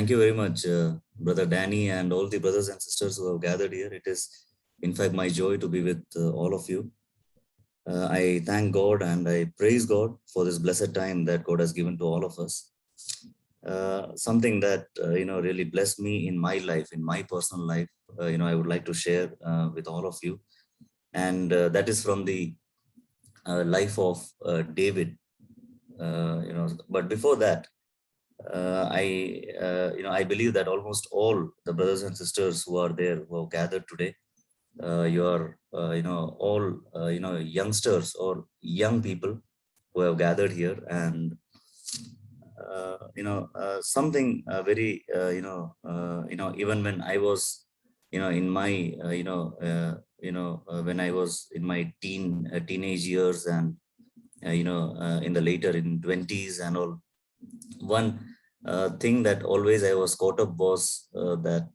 Thank you very much, Brother Danny, and all the brothers and sisters who have gathered here. It is, in fact, my joy to be with all of you. I thank God and I praise God for this blessed time that God has given to all of us. Something that really blessed me in my life, in my personal life. I would like to share with all of you, and that is from the life of David. But before that, I believe that almost all the brothers and sisters who are there, who have gathered today, you are all youngsters or young people who have gathered here, and something very even when I was in my when I was in my teenage years, and in the later in 20s and all, one thing that always I was caught up was that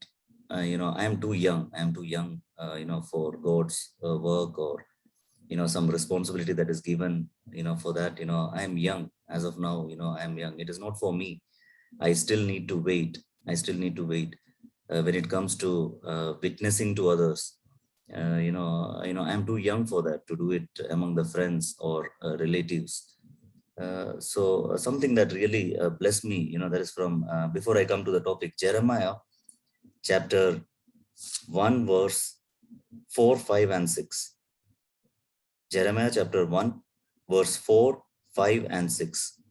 I am too young. I am too young, for God's work, or some responsibility that is given, for that. I am young as of now. I am young. It is not for me. I still need to wait. I still need to wait when it comes to witnessing to others. I'm too young for that, to do it among the friends or relatives. So something that really blessed me, that is from before I come to the topic, Jeremiah chapter 1 verse 4, 5 and 6. Jeremiah chapter 1 verse 4, 5 and 6.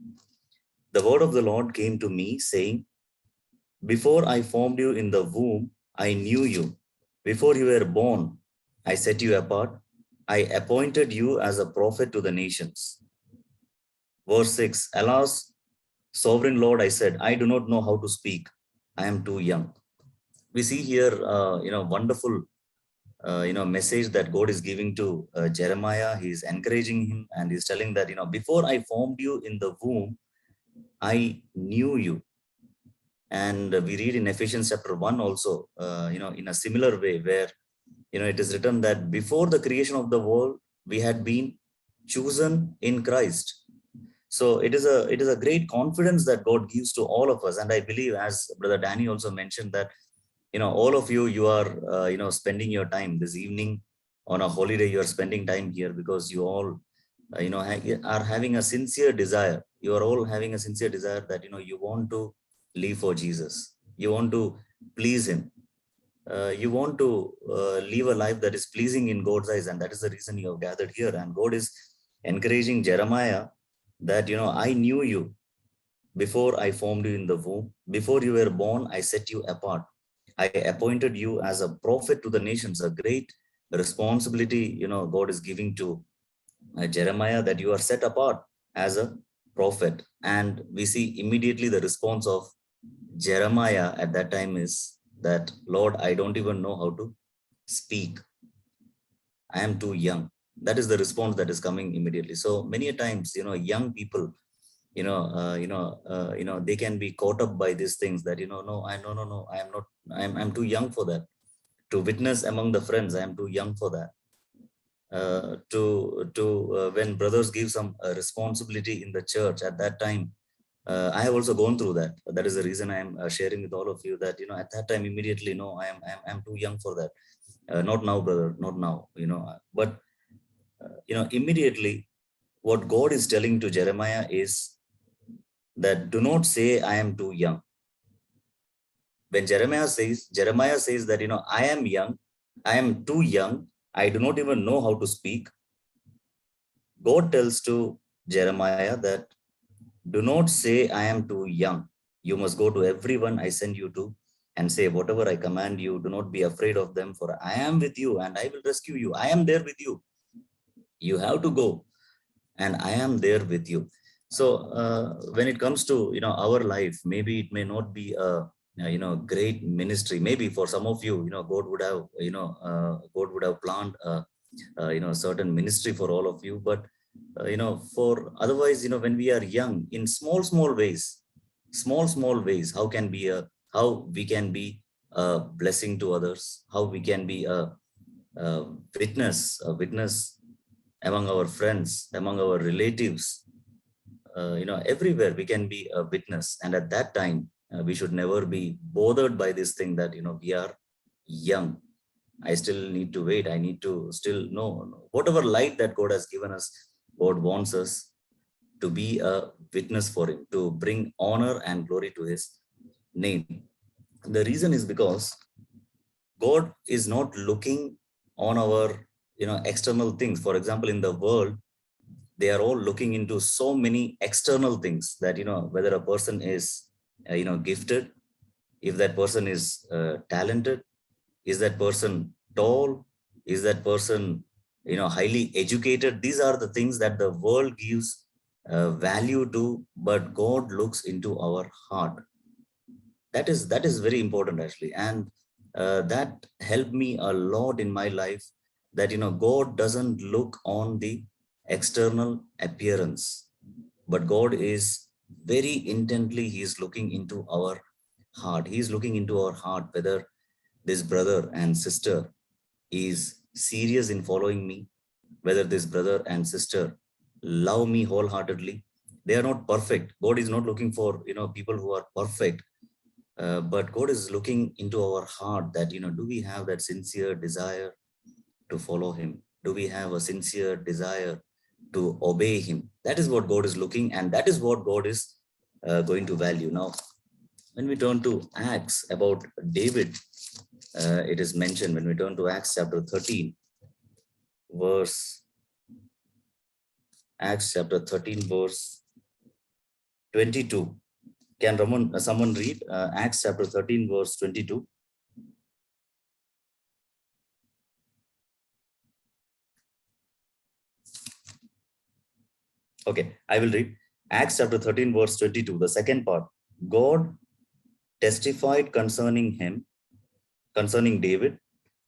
The word of the Lord came to me saying, before I formed you in the womb, I knew you. Before you were born, I set you apart. I appointed you as a prophet to the nations. Verse 6, alas, sovereign Lord, I said, I do not know how to speak. I am too young. We see here, wonderful, message that God is giving to Jeremiah. He is encouraging him, and he's telling that, before I formed you in the womb, I knew you. And we read in Ephesians chapter 1 also, in a similar way, where, it is written that before the creation of the world, we had been chosen in Christ. So it is a great confidence that God gives to all of us. And I believe, as Brother Danny also mentioned, that all of you are spending your time this evening on a holiday. You are spending time here because you all are having a sincere desire. You are all having a sincere desire that you want to live for Jesus. You want to please him. You want to live a life that is pleasing in God's eyes, and that is the reason you have gathered here. And God is encouraging Jeremiah that I knew you before I formed you in the womb. Before you were born, I set you apart. I appointed you as a prophet to the nations. A great responsibility God is giving to Jeremiah, that you are set apart as a prophet. And we see immediately the response of Jeremiah at that time is that, Lord, I don't even know how to speak. I am too young. That is the response that is coming immediately. So many times, young people, they can be caught up by these things that, no, I am not, I'm too young for that. To witness among the friends, I am too young for that. When brothers give some responsibility in the church at that time, I have also gone through that. That is the reason I am sharing with all of you that, at that time, immediately, no, I'm too young for that. Not now, brother, not now, but, immediately what God is telling to Jeremiah is that do not say I am too young. When Jeremiah says that, I am young, I am too young, I do not even know how to speak. God tells to Jeremiah that do not say I am too young. You must go to everyone I send you to and say, whatever I command you, do not be afraid of them, for I am with you and I will rescue you. I am there with you. You have to go, and I am there with you. So when it comes to our life, maybe it may not be a great ministry. Maybe for some of you, God would have planned certain ministry for all of you. But for otherwise, when we are young, in small ways, how we can be a blessing to others, how we can be a witness among our friends, among our relatives, everywhere we can be a witness. And at that time, We should never be bothered by this thing that, we are young. I still need to wait. I need to still know whatever light that God has given us. God wants us to be a witness for Him, to bring honor and glory to His name. The reason is because God is not looking on our, external things. For example, in the world, they are all looking into so many external things that, whether a person is, gifted, if that person is talented, is that person tall, is that person, highly educated. These are the things that the world gives value to, but God looks into our heart. That is very important, actually. And that helped me a lot in my life, that, God doesn't look on the external appearance, but God is very intently, He is looking into our heart. He is looking into our heart, whether this brother and sister is serious in following me, whether this brother and sister love me wholeheartedly. They are not perfect. God is not looking for, people who are perfect, but God is looking into our heart, that, do we have that sincere desire to follow Him? Do we have a sincere desire to obey Him? That is what God is looking, and that is what God is going to value. Now, when we turn to Acts about David, it is mentioned, when we turn to Acts chapter 13, verse, Acts chapter 13, verse 22. Can someone read Acts chapter 13, verse 22? Okay, I will read Acts chapter 13, verse 22, the second part. God testified concerning David,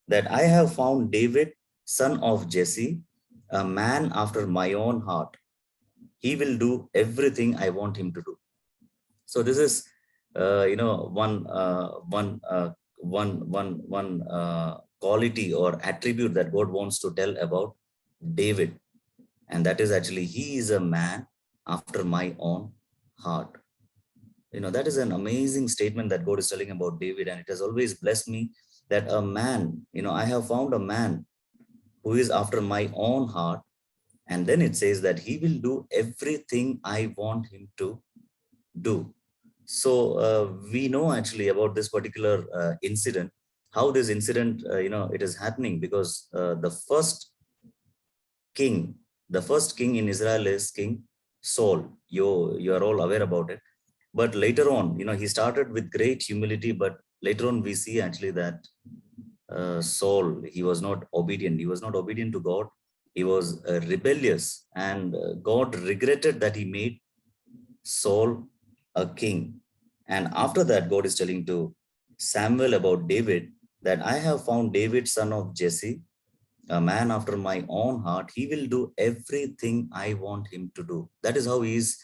that I have found David, son of Jesse, a man after my own heart. He will do everything I want him to do. So this is, one quality or attribute that God wants to tell about David. And that is actually, he is a man after my own heart. That is an amazing statement that God is telling about David. And it has always blessed me that a man, I have found a man who is after my own heart. And then it says that he will do everything I want him to do. So we know actually about this particular incident, how this incident, it is happening, because king, the first king in Israel is King Saul. You are all aware about it. But later on, he started with great humility, but later on we see actually that Saul, he was not obedient. He was not obedient to God. He was rebellious, and God regretted that He made Saul a king. And after that, God is telling to Samuel about David, that I have found David, son of Jesse, a man after my own heart. He will do everything I want him to do. That is how he is,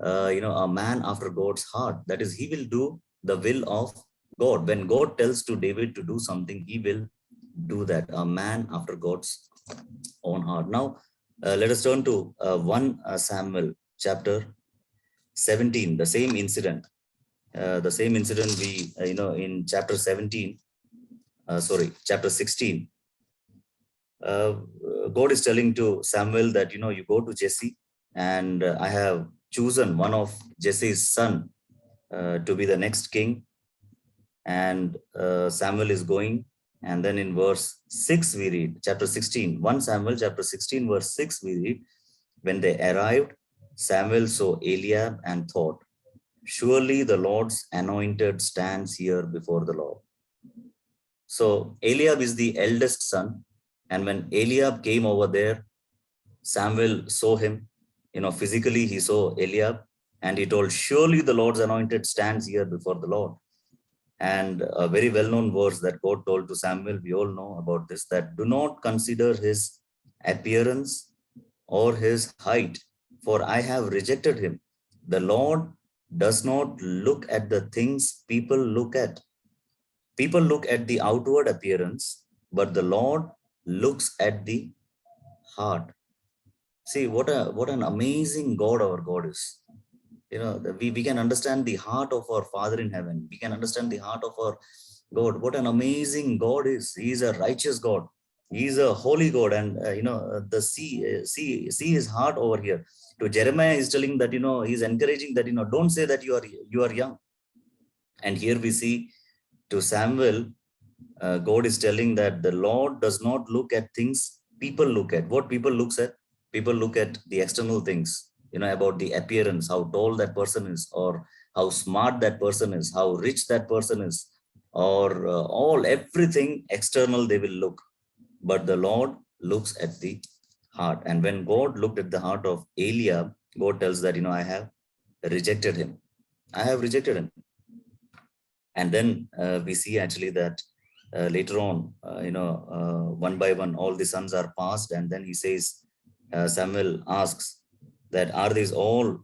a man after God's heart. That is, he will do the will of God. When God tells to David to do something, he will do that. A man after God's own heart. Now, let us turn to 1 Samuel chapter 17, the same incident. We, in chapter 17, chapter 16, God is telling to Samuel that, you go to Jesse, and I have chosen one of Jesse's son to be the next king. And Samuel is going. And then in verse 6, we read, chapter 16, 1 Samuel chapter 16, verse 6, we read, when they arrived, Samuel saw Eliab and thought, surely the Lord's anointed stands here before the Lord. So Eliab is the eldest son. And when Eliab came over there, Samuel saw him, physically he saw Eliab, and he told, surely the Lord's anointed stands here before the Lord. And a very well-known verse that God told to Samuel, we all know about this, that do not consider his appearance or his height, for I have rejected him. The Lord does not look at the things people look at. People look at the outward appearance, but the Lord looks at the heart. See, what an amazing God our God is. we can understand the heart of our Father in heaven. We can understand the heart of our God. What an amazing God is. He is a righteous God. He is a holy God. And, the see his heart over here. To Jeremiah, he's telling that, he's encouraging that, don't say that you are young. And here we see to Samuel, God is telling that the Lord does not look at things people look at. What people looks at? People look at the external things, about the appearance, how tall that person is, or how smart that person is, how rich that person is, or everything external they will look. But the Lord looks at the heart. And when God looked at the heart of Eliab, God tells that, I have rejected him. I have rejected him. And then we see actually that later on, one by one, all the sons are passed. And then he says, Samuel asks that, are these all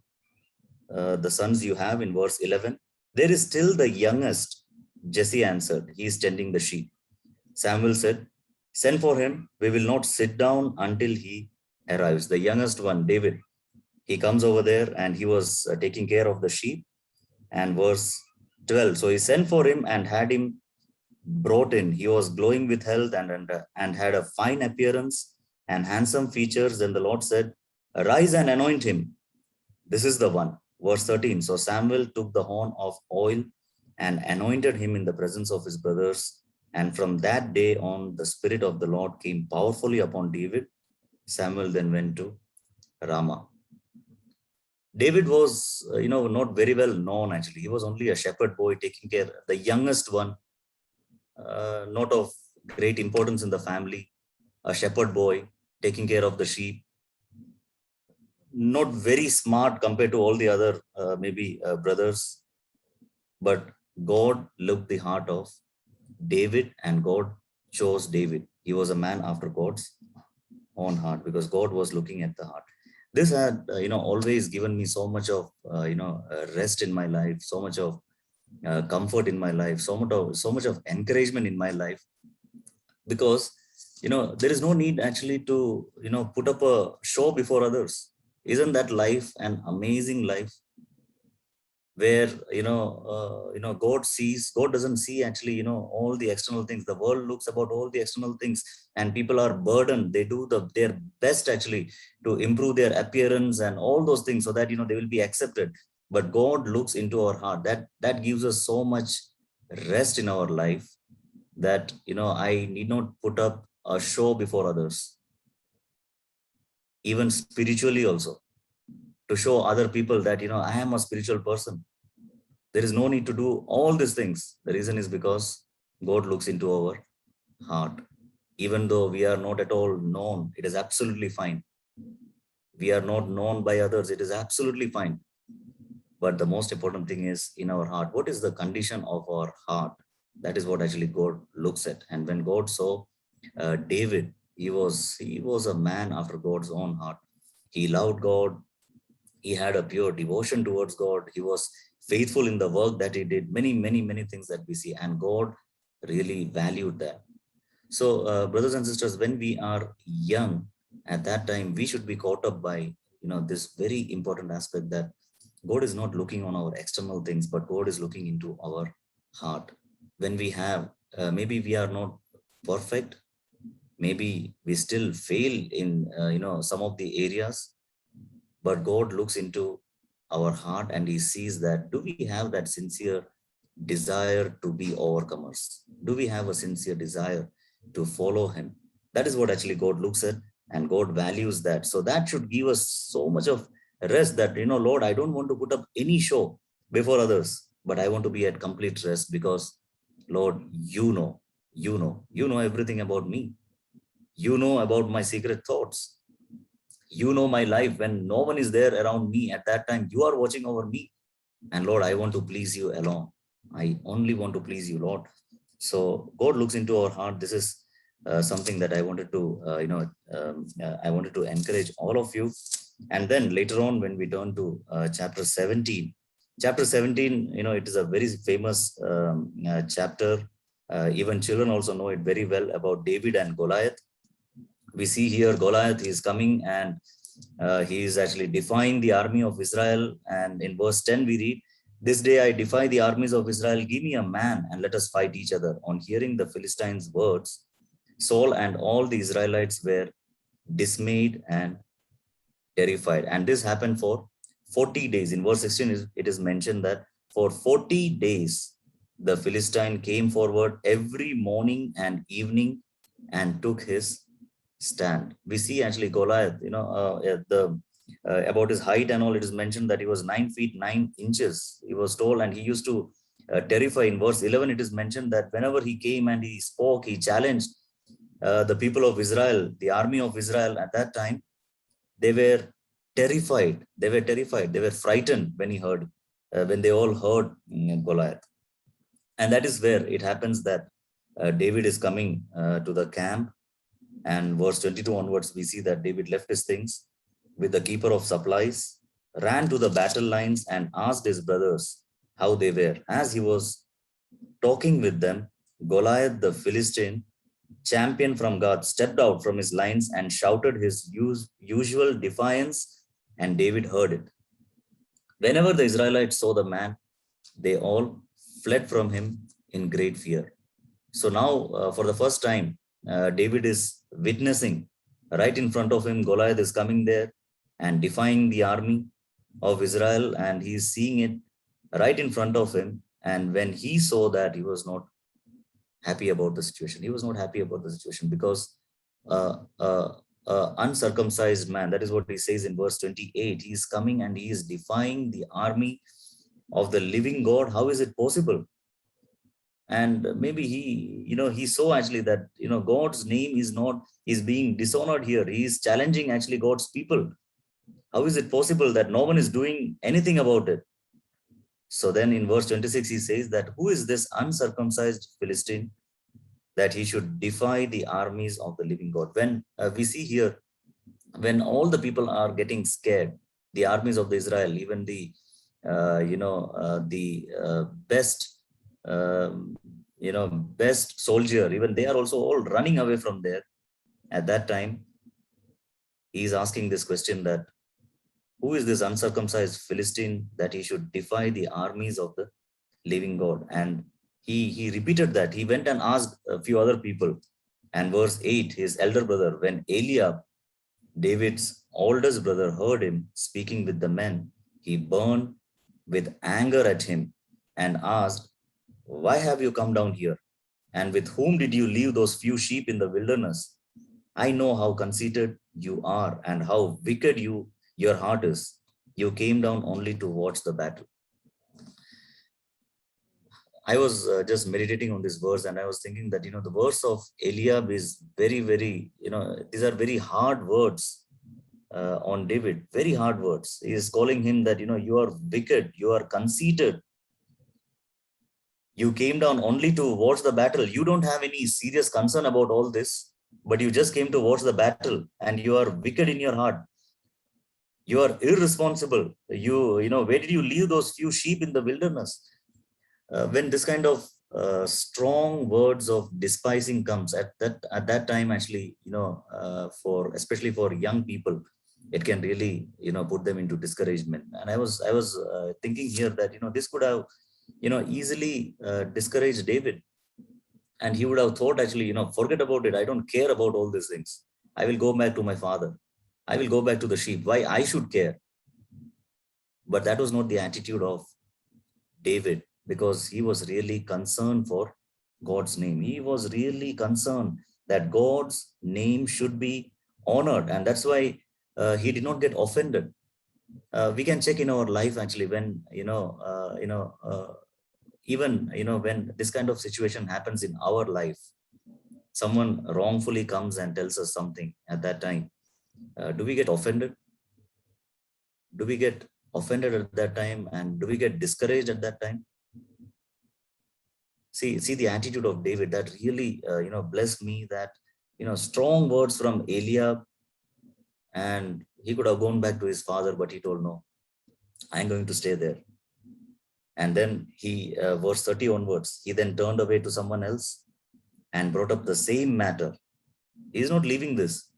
the sons you have, in verse 11? There is still the youngest, Jesse answered. He is tending the sheep. Samuel said, send for him. We will not sit down until he arrives. The youngest one, David, he comes over there and he was taking care of the sheep. And verse 12, so he sent for him and had him brought in. He was glowing with health and had a fine appearance and handsome features. Then the Lord said, arise and anoint him. This is the one. Verse 13, so Samuel took the horn of oil and anointed him in the presence of his brothers. And from that day on, the Spirit of the Lord came powerfully upon David. Samuel then went to Ramah. David was, not very well known actually. He was only a shepherd boy taking care, the youngest one, not of great importance in the family, a shepherd boy taking care of the sheep, not very smart compared to all the other brothers. But God looked the heart of David and God chose David. He was a man after God's own heart because God was looking at the heart. This had, always given me so much of, rest in my life, so much of comfort in my life, so much of encouragement in my life, because, there is no need actually to, put up a show before others. Isn't that life an amazing life? Where God doesn't see actually all the external things. The world looks about all the external things, and people are burdened. They do their best actually to improve their appearance and all those things so that they will be accepted. But God looks into our heart. That gives us so much rest in our life, that I need not put up a show before others, even spiritually also, to show other people that I am a spiritual person. There is no need to do all these things. The reason is because God looks into our heart. Even though we are not at all known, it is absolutely fine. We are not known by others, it is absolutely fine. But the most important thing is in our heart. What is the condition of our heart? That is what actually God looks at. And when God saw David, he was a man after God's own heart. He loved God. He had a pure devotion towards God. He was faithful in the work that he did. Many things that we see, and God really valued that. So brothers and sisters, when we are young, at that time, we should be caught up by this very important aspect, that God is not looking on our external things, but God is looking into our heart. When we have, maybe we are not perfect, maybe we still fail in some of the areas, but God looks into our heart and he sees that, do we have that sincere desire to be overcomers? Do we have a sincere desire to follow him? That is what actually God looks at, and God values that. So that should give us so much of rest that, Lord, I don't want to put up any show before others, but I want to be at complete rest because, Lord, you know everything about me. You know about my secret thoughts. You know my life when no one is there around me at that time. You are watching over me. And Lord, I want to please you alone. I only want to please you, Lord. So God looks into our heart. This is something that I wanted to, I wanted to encourage all of you. And then later on, when we turn to chapter 17, it is a very famous chapter. Even children also know it very well, about David and Goliath. We see here Goliath is coming, and He is actually defying the army of Israel. And in verse 10, we read, "This day I defy the armies of Israel. Give me a man and let us fight each other." On hearing the Philistines' words, Saul and all the Israelites were dismayed and terrified. And this happened for 40 days. In verse 16, it is mentioned that for 40 days, the Philistine came forward every morning and evening and took his stand. We see actually Goliath, about his height and all, it is mentioned that he was 9 feet 9 inches. He was tall and he used to terrify. In verse 11, it is mentioned that whenever he came and he spoke, he challenged the people of Israel, the army of Israel at that time. They were terrified. They were terrified. They were frightened when when they all heard Goliath. And that is where it happens that David is coming to the camp. And verse 22 onwards, we see that David left his things with the keeper of supplies, ran to the battle lines and asked his brothers how they were. As he was talking with them, Goliath the Philistine, champion from God, stepped out from his lines and shouted his usual defiance, and David heard it. Whenever the Israelites saw the man, they all fled from him in great fear. So now, for the first time, David is witnessing right in front of him, Goliath is coming there and defying the army of Israel, and he is seeing it right in front of him. And when he saw that, he was not happy about the situation. He was not happy about the situation because uncircumcised man, that is what he says in verse 28, he is coming and he is defying the army of the living God. How is it possible? And maybe he saw actually that, God's name is being dishonored here. He is challenging actually God's people. How is it possible that no one is doing anything about it? So then in verse 26, he says that who is this uncircumcised Philistine that he should defy the armies of the living God? When we see here, when all the people are getting scared, the armies of the Israel, even the best, best soldier, even they are also all running away from there. At that time, he is asking this question that who is this uncircumcised Philistine that he should defy the armies of the living God? And he repeated that. He went and asked a few other people. And verse 8, his elder brother, when Eliab, David's oldest brother, heard him speaking with the men, he burned with anger at him and asked, "Why have you come down here? And with whom did you leave those few sheep in the wilderness? I know how conceited you are and how wicked your heart is. You came down only to watch the battle." I was just meditating on this verse, and I was thinking that, the verse of Eliab is very, very, these are very hard words on David, very hard words. He is calling him that, you are wicked, you are conceited. You came down only to watch the battle. You don't have any serious concern about all this, but you just came to watch the battle, and you are wicked in your heart. You are irresponsible. Where did you leave those few sheep in the wilderness? When this kind of strong words of despising comes at that time, actually, especially for young people, it can really, put them into discouragement. And I was thinking here that, this could have, easily discouraged David. And he would have thought, actually, forget about it. I don't care about all these things. I will go back to my father. I will go back to the sheep. Why I should care? But that was not the attitude of David, because he was really concerned for God's name. He was really concerned that God's name should be honored. And that's why he did not get offended. We can check in our life, actually, when, even, when this kind of situation happens in our life, someone wrongfully comes and tells us something at that time. Do we get offended? Do we get offended at that time? And do we get discouraged at that time? See the attitude of David that really, blessed me, that, strong words from Eliab, and he could have gone back to his father, but he told, no, I'm going to stay there. And then he, verse 30 onwards, he then turned away to someone else and brought up the same matter. He is not leaving this.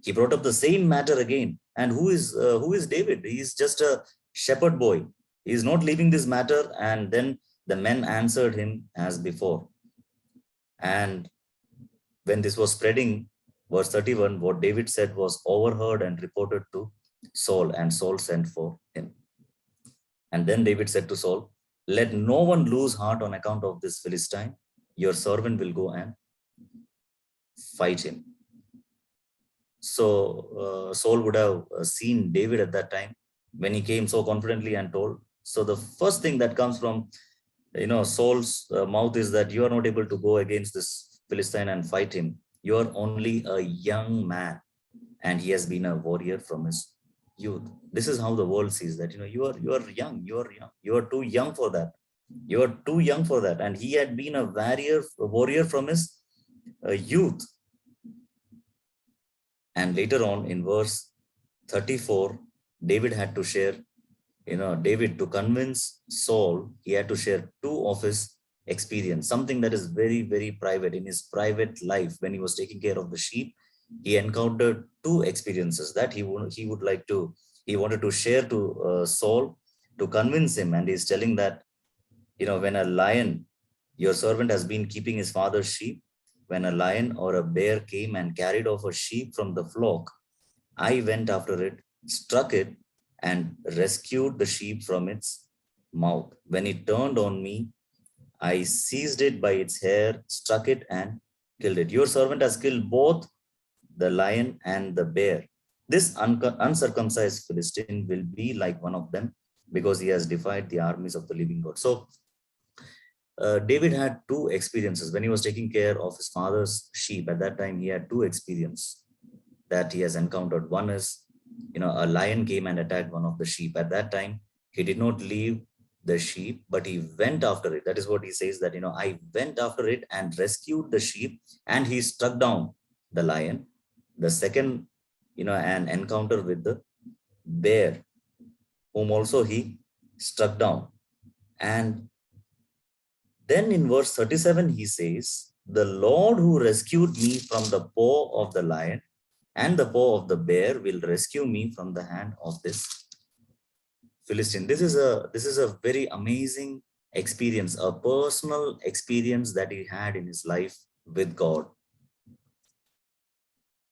He brought up the same matter again And who is David? He is just a shepherd boy. He is not leaving this matter. And then the men answered him as before. And when this was spreading, verse 31, what David said was overheard and reported to Saul, and Saul sent for him. And then David said to Saul, let no one lose heart on account of this Philistine. Your servant will go and fight him. So Saul would have seen David at that time when he came so confidently and told. So the first thing that comes from Saul's mouth is that you are not able to go against this Philistine and fight him. You are only a young man, and he has been a warrior from his youth. This is how the world sees that. You are young. You are too young for that. You are too young for that. And he had been a warrior from his youth. And later on in verse 34, David had to share, David, to convince Saul, he had to share two of his experience, something that is very, very private. In his private life, when he was taking care of the sheep, he encountered two experiences that he wanted to share to Saul to convince him. And he's telling that, when a lion, your servant has been keeping his father's sheep, when a lion or a bear came and carried off a sheep from the flock, I went after it, struck it, and rescued the sheep from its mouth. When it turned on me, I seized it by its hair, struck it, and killed it. Your servant has killed both the lion and the bear. This uncircumcised Philistine will be like one of them, because he has defied the armies of the living God. So David had two experiences when he was taking care of his father's sheep. At that time, he had two experiences that he has encountered. One is, a lion came and attacked one of the sheep. At that time, he did not leave the sheep, but he went after it. That is what he says, that, I went after it and rescued the sheep, and he struck down the lion. The second, an encounter with the bear, whom also he struck down. And then in verse 37, he says, the Lord who rescued me from the paw of the lion and the paw of the bear will rescue me from the hand of this Philistine. This is a very amazing experience, a personal experience that he had in his life with God.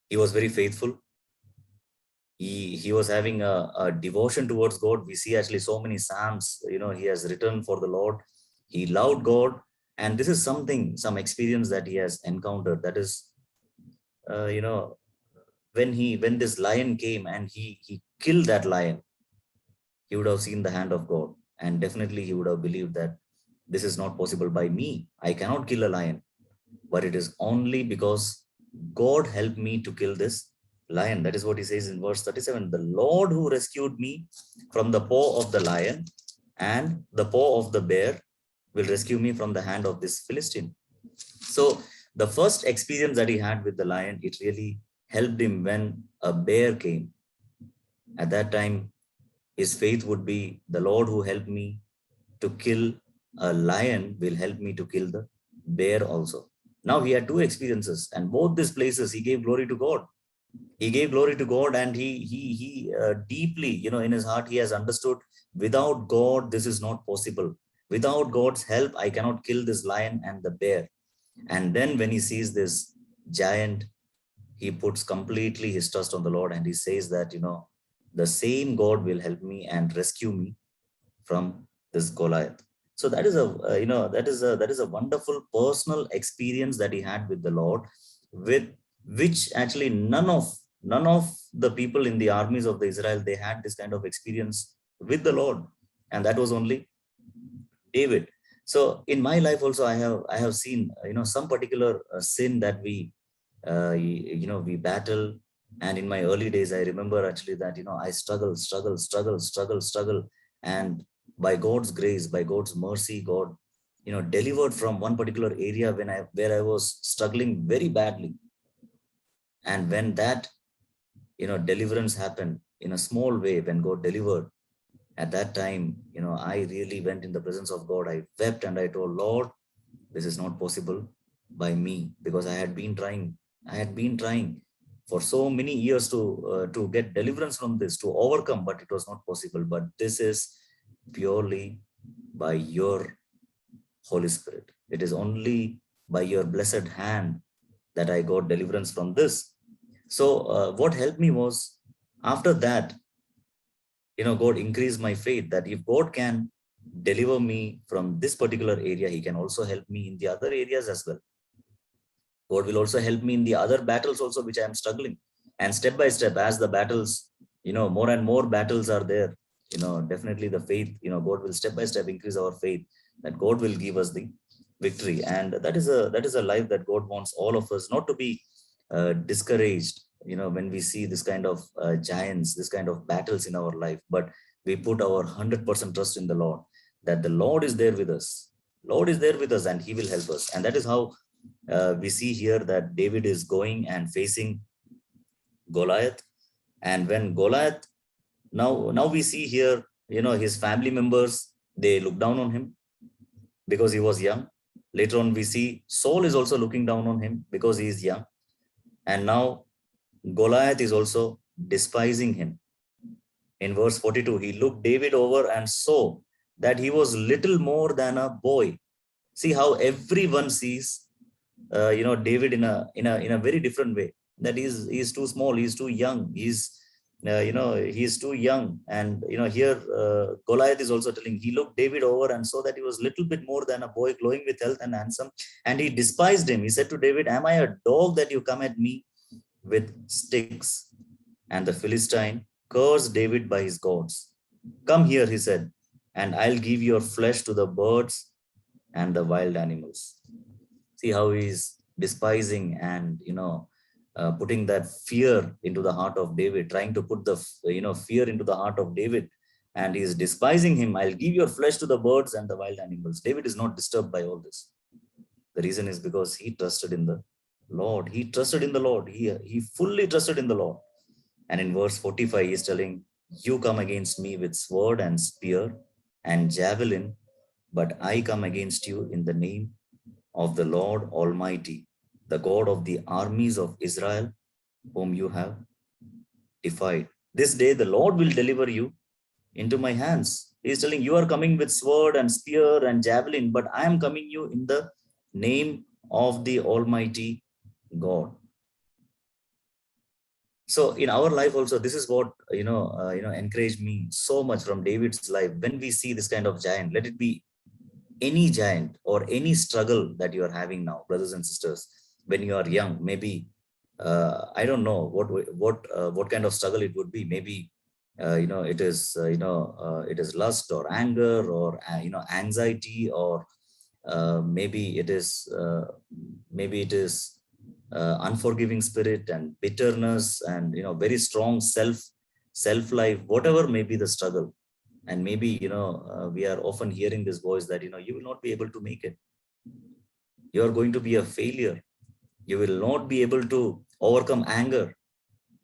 He was very faithful. He was having a devotion towards God. We see actually so many Psalms, he has written for the Lord. He loved God. And this is some experience that he has encountered. That is, when this lion came and he killed that lion, he would have seen the hand of God. And definitely he would have believed that this is not possible by me. I cannot kill a lion, but it is only because God helped me to kill this lion. That is what he says in verse 37. The Lord who rescued me from the paw of the lion and the paw of the bear will rescue me from the hand of this Philistine. So the first experience that he had with the lion, it really helped him when a bear came. At that time, his faith would be, the Lord who helped me to kill a lion will help me to kill the bear also. Now he had two experiences, and both these places he gave glory to God. He gave glory to God, and he deeply, in his heart, he has understood, without God, this is not possible. Without God's help, I cannot kill this lion and the bear. And then when he sees this giant, he puts completely his trust on the Lord, and he says that, the same God will help me and rescue me from this Goliath. So that is a wonderful personal experience that he had with the Lord, with which actually none of the people in the armies of the Israel, they had this kind of experience with the Lord, and that was only David. So in my life also, I have seen some particular sin that we battle. And in my early days, I remember actually that I struggle, and by God's grace, by God's mercy, God delivered from one particular area where I was struggling very badly. And when that deliverance happened in a small way, when God delivered, at that time, I really went in the presence of God. I wept and I told, Lord, this is not possible by me, because I had been trying for so many years to get deliverance from this, to overcome, but it was not possible. But this is purely by your Holy Spirit. It is only by your blessed hand that I got deliverance from this. So what helped me was, after that, God increased my faith that if God can deliver me from this particular area, he can also help me in the other areas as well. God will also help me in the other battles also, which I am struggling. And step by step, as the battles, more and more battles are there, definitely the faith, God will step by step increase our faith that God will give us the victory. And that is a life that God wants all of us not to be discouraged, when we see this kind of giants, this kind of battles in our life, but we put our 100% trust in the Lord, that the Lord is there with us. Lord is there with us and he will help us. And that is how we see here that David is going and facing Goliath. And when Goliath, now we see here, his family members, they look down on him because he was young. Later on, we see Saul is also looking down on him because he is young. And now Goliath is also despising him. In verse 42, he looked David over and saw that he was little more than a boy. See how everyone sees David in a very different way, that he's too small, he's too young, he's too young. And here Goliath is also telling, he looked David over and saw that he was little bit more than a boy, glowing with health and handsome, and he despised him. He said to David, am I a dog that you come at me with sticks? And the Philistine cursed David by his gods. Come here, he said, and I'll give your flesh to the birds and the wild animals. See how he's despising and putting that fear into the heart of David, trying to put the fear into the heart of David, and he's despising him. I'll give your flesh to the birds and the wild animals. David is not disturbed by all this. The reason is because he trusted in the Lord. He trusted in the Lord. He fully trusted in the Lord. And in verse 45, he's telling, you come against me with sword and spear and javelin, but I come against you in the name of the Lord Almighty, the God of the armies of Israel, whom you have defied. This day the Lord will deliver you into my hands. He is telling, you are coming with sword and spear and javelin, but I am coming you in the name of the Almighty God. So in our life also, this is what encouraged me so much from David's life. When we see this kind of giant, let it be any giant or any struggle that you are having now, brothers and sisters, when you are young, maybe I don't know what kind of struggle it would be. Maybe it is lust or anger or anxiety, or maybe it is unforgiving spirit and bitterness and very strong self life, whatever may be the struggle. And maybe we are often hearing this voice that you will not be able to make it, you are going to be a failure, you will not be able to overcome anger,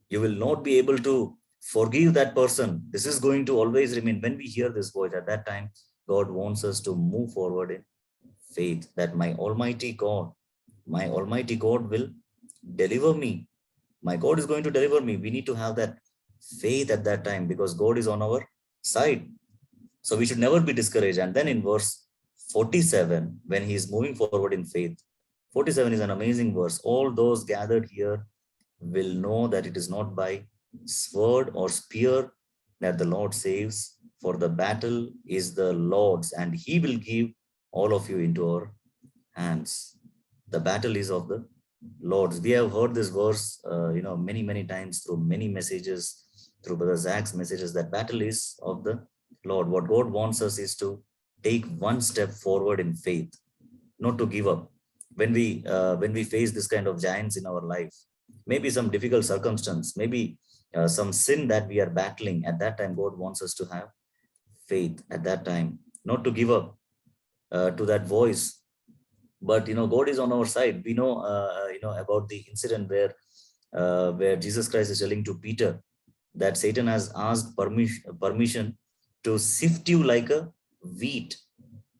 you will not be able to forgive that person. This is going to always remain. When we hear this voice, at that time God wants us to move forward in faith, that my Almighty God will deliver me. My God is going to deliver me. We need to have that faith at that time, because God is on our side. So we should never be discouraged. And then in verse 47, when he is moving forward in faith, 47 is an amazing verse. All those gathered here will know that it is not by sword or spear that the Lord saves, for the battle is the Lord's, and he will give all of you into our hands. The battle is of the Lord's. We have heard this verse, many times through many messages, through Brother Zach's messages, that battle is of the Lord. What God wants us is to take one step forward in faith, not to give up. When we face this kind of giants in our life, maybe some difficult circumstance, maybe some sin that we are battling, at that time God wants us to have faith at that time, not to give up to that voice. But God is on our side. We know about the incident where Jesus Christ is telling to Peter that Satan has asked permission to sift you like a wheat,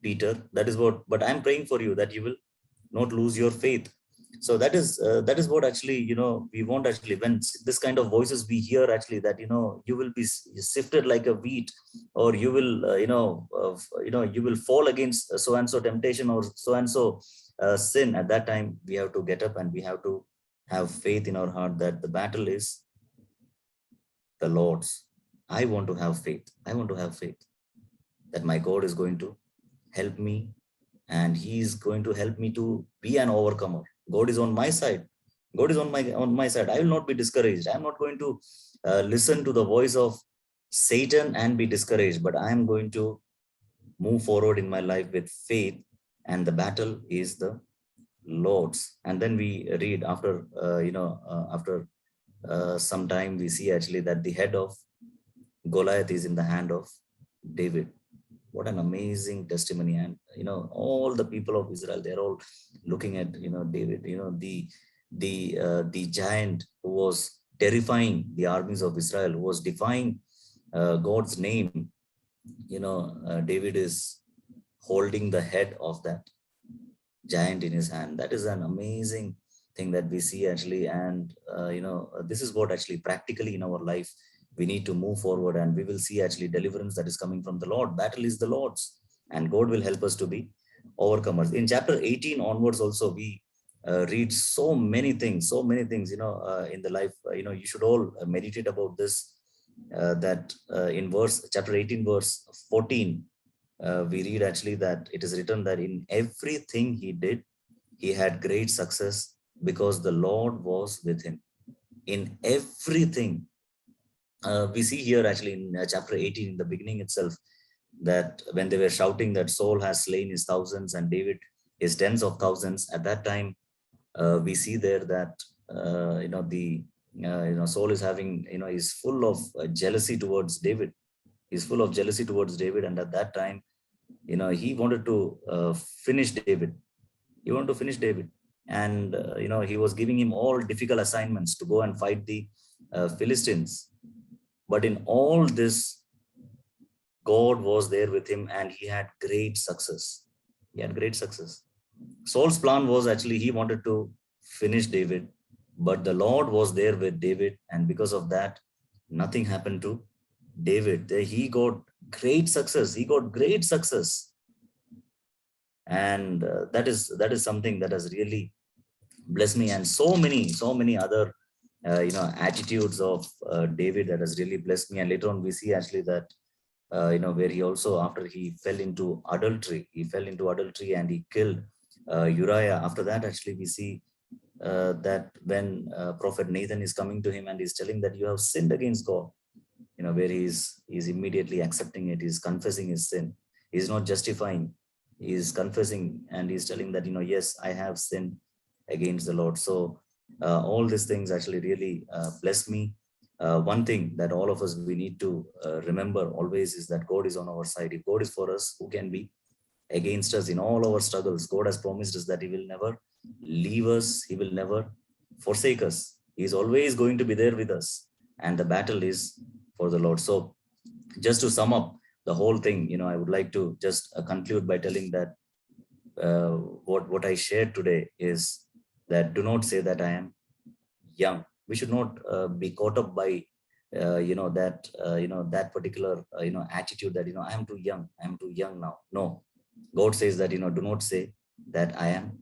Peter. That is what, but I'm praying for you that you will not lose your faith. So that is what actually, we want actually, when this kind of voices we hear actually, that you will be sifted like a wheat, or you will you will fall against so and so temptation, or so and so sin. At that time we have to get up, and we have to have faith in our heart that the battle is the Lord's. I want to have faith. I want to have faith that my God is going to help me, and he is going to help me to be an overcomer. God is on my side. God is on my side. I will not be discouraged. I'm not going to listen to the voice of Satan and be discouraged, but I am going to move forward in my life with faith, and the battle is the Lord's. And then we read after after some time, we see actually that the head of Goliath is in the hand of David. What an amazing testimony. And all the people of Israel, they're all looking at David, the giant who was terrifying the armies of Israel, who was defying God's name. David is holding the head of that giant in his hand. That is an amazing thing that we see actually. And this is what actually practically in our life we need to move forward, and we will see actually deliverance that is coming from the Lord. Battle is the Lord's, and God will help us to be overcomers. In chapter 18 onwards also, we read so many things, in the life. You should all meditate about this, that in chapter 18 verse 14, we read actually that it is written that in everything he did, he had great success because the Lord was with him. In everything. We see here actually in chapter 18, in the beginning itself, that when they were shouting that Saul has slain his thousands and David his tens of thousands, at that time we see there that Saul is having, he's full of jealousy towards David. He's full of jealousy towards David, and at that time, he wanted to finish David. He wanted to finish David, and he was giving him all difficult assignments to go and fight the Philistines. But in all this, God was there with him, and he had great success. He had great success. Saul's plan was actually, he wanted to finish David, but the Lord was there with David, and because of that, nothing happened to David. He got great success. He got great success. And that is something that has really blessed me, and so many other attitudes of David that has really blessed me. And later on we see actually that where he also, after he fell into adultery and he killed Uriah. After that actually we see that when prophet Nathan is coming to him and he's telling that you have sinned against God, where he's immediately accepting it, he's confessing his sin, he's not justifying, he's confessing, and he's telling that yes, I have sinned against the Lord. So all these things actually really bless me. One thing that all of us we need to remember always is that God is on our side. If God is for us, who can be against us in all our struggles? God has promised us that he will never leave us, he will never forsake us. He is always going to be there with us, and the battle is for the Lord. So just to sum up the whole thing, I would like to just conclude by telling that what I shared today is that do not say that I am young. We should not be caught up by that particular attitude that I am too young now. No, God says that do not say that I am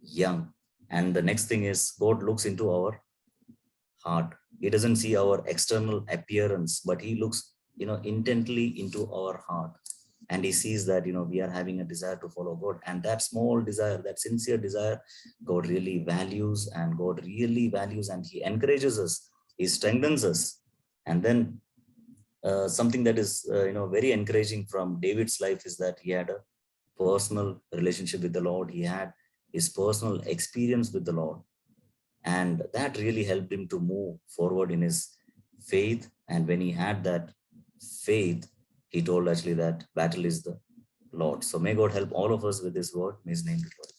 young. And the next thing is, God looks into our heart. He doesn't see our external appearance, but he looks intently into our heart, and he sees that we are having a desire to follow God. And that small desire, that sincere desire, God really values, and he encourages us, he strengthens us. And then something that is very encouraging from David's life is that he had a personal relationship with the Lord. He had his personal experience with the Lord, and that really helped him to move forward in his faith. And when he had that faith, he told actually that battle is the Lord. So may God help all of us with this word. May his name be glorified.